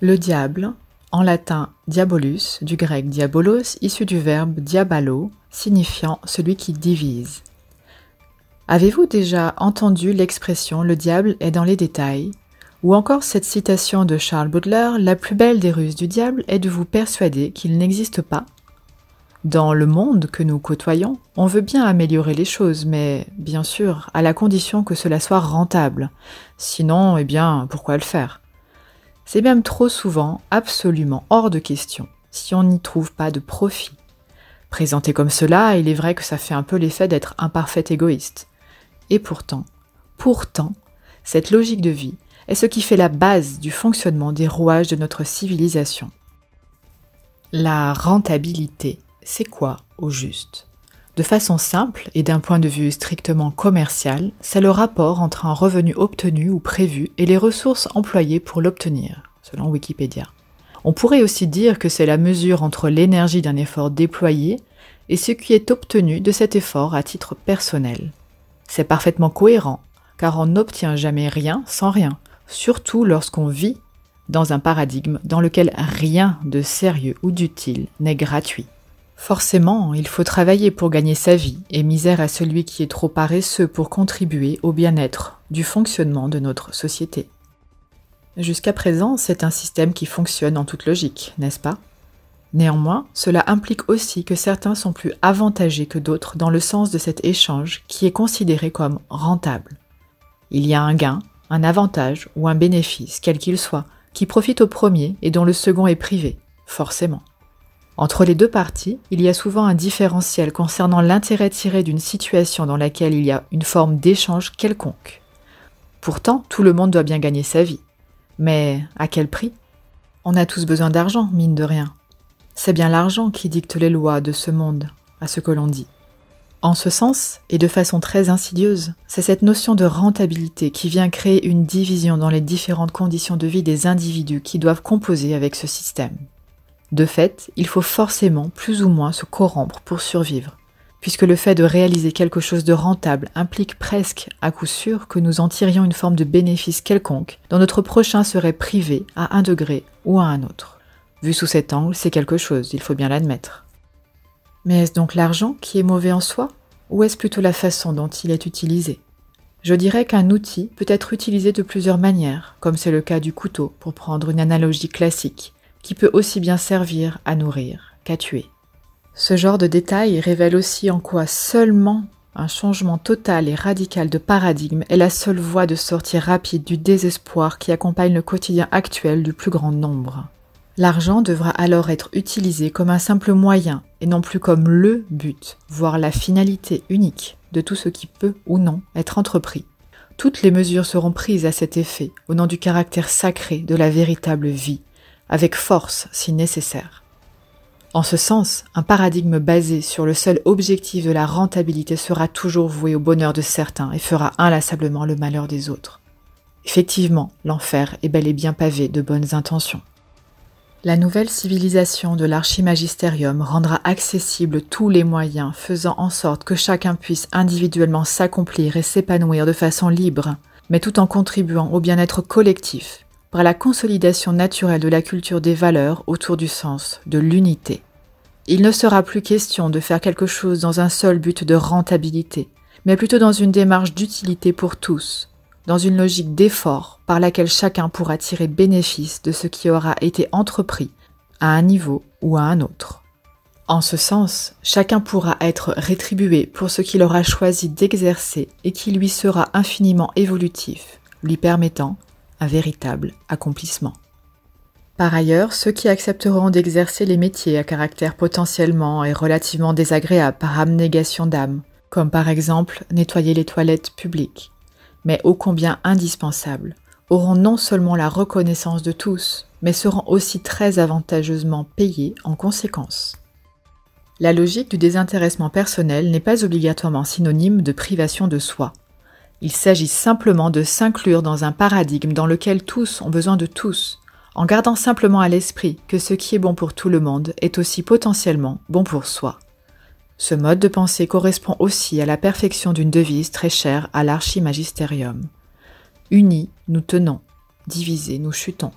Le diable, en latin diabolus, du grec diabolos, issu du verbe diabalo, signifiant celui qui divise. Avez-vous déjà entendu l'expression « le diable est dans les détails » ou encore cette citation de Charles Baudelaire « la plus belle des ruses du diable est de vous persuader qu'il n'existe pas ». Dans le monde que nous côtoyons, on veut bien améliorer les choses, mais bien sûr, à la condition que cela soit rentable. Sinon, pourquoi le faire ? C'est même trop souvent absolument hors de question si on n'y trouve pas de profit. Présenté comme cela, il est vrai que ça fait un peu l'effet d'être un parfait égoïste. Et pourtant, cette logique de vie est ce qui fait la base du fonctionnement des rouages de notre civilisation. La rentabilité, c'est quoi au juste ? De façon simple et d'un point de vue strictement commercial, c'est le rapport entre un revenu obtenu ou prévu et les ressources employées pour l'obtenir, selon Wikipédia. On pourrait aussi dire que c'est la mesure entre l'énergie d'un effort déployé et ce qui est obtenu de cet effort à titre personnel. C'est parfaitement cohérent, car on n'obtient jamais rien sans rien, surtout lorsqu'on vit dans un paradigme dans lequel rien de sérieux ou d'utile n'est gratuit. Forcément, il faut travailler pour gagner sa vie, et misère à celui qui est trop paresseux pour contribuer au bien-être du fonctionnement de notre société. Jusqu'à présent, c'est un système qui fonctionne en toute logique, n'est-ce pas ? Néanmoins, cela implique aussi que certains sont plus avantagés que d'autres dans le sens de cet échange qui est considéré comme rentable. Il y a un gain, un avantage ou un bénéfice, quel qu'il soit, qui profite au premier et dont le second est privé, forcément. Entre les deux parties, il y a souvent un différentiel concernant l'intérêt tiré d'une situation dans laquelle il y a une forme d'échange quelconque. Pourtant, tout le monde doit bien gagner sa vie. Mais à quel prix ? On a tous besoin d'argent, mine de rien. C'est bien l'argent qui dicte les lois de ce monde, à ce que l'on dit. En ce sens, et de façon très insidieuse, c'est cette notion de rentabilité qui vient créer une division dans les différentes conditions de vie des individus qui doivent composer avec ce système. De fait, il faut forcément plus ou moins se corrompre pour survivre, puisque le fait de réaliser quelque chose de rentable implique presque, à coup sûr, que nous en tirions une forme de bénéfice quelconque, dont notre prochain serait privé à un degré ou à un autre. Vu sous cet angle, c'est quelque chose, il faut bien l'admettre. Mais est-ce donc l'argent qui est mauvais en soi, ou est-ce plutôt la façon dont il est utilisé ? Je dirais qu'un outil peut être utilisé de plusieurs manières, comme c'est le cas du couteau, pour prendre une analogie classique, qui peut aussi bien servir à nourrir qu'à tuer. Ce genre de détail révèle aussi en quoi seulement un changement total et radical de paradigme est la seule voie de sortie rapide du désespoir qui accompagne le quotidien actuel du plus grand nombre. L'argent devra alors être utilisé comme un simple moyen et non plus comme le but, voire la finalité unique de tout ce qui peut ou non être entrepris. Toutes les mesures seront prises à cet effet au nom du caractère sacré de la véritable vie, avec force si nécessaire. En ce sens, un paradigme basé sur le seul objectif de la rentabilité sera toujours voué au bonheur de certains et fera inlassablement le malheur des autres. Effectivement, l'enfer est bel et bien pavé de bonnes intentions. La nouvelle civilisation de l'archimagisterium rendra accessibles tous les moyens faisant en sorte que chacun puisse individuellement s'accomplir et s'épanouir de façon libre, mais tout en contribuant au bien-être collectif, par la consolidation naturelle de la culture des valeurs autour du sens de l'unité. Il ne sera plus question de faire quelque chose dans un seul but de rentabilité, mais plutôt dans une démarche d'utilité pour tous, dans une logique d'effort par laquelle chacun pourra tirer bénéfice de ce qui aura été entrepris à un niveau ou à un autre. En ce sens, chacun pourra être rétribué pour ce qu'il aura choisi d'exercer et qui lui sera infiniment évolutif, lui permettant un véritable accomplissement. Par ailleurs, ceux qui accepteront d'exercer les métiers à caractère potentiellement et relativement désagréable par abnégation d'âme, comme par exemple nettoyer les toilettes publiques, mais ô combien indispensables, auront non seulement la reconnaissance de tous, mais seront aussi très avantageusement payés en conséquence. La logique du désintéressement personnel n'est pas obligatoirement synonyme de privation de soi. Il s'agit simplement de s'inclure dans un paradigme dans lequel tous ont besoin de tous, en gardant simplement à l'esprit que ce qui est bon pour tout le monde est aussi potentiellement bon pour soi. Ce mode de pensée correspond aussi à la perfection d'une devise très chère à l'archimagisterium. Unis, nous tenons, divisés, nous chutons.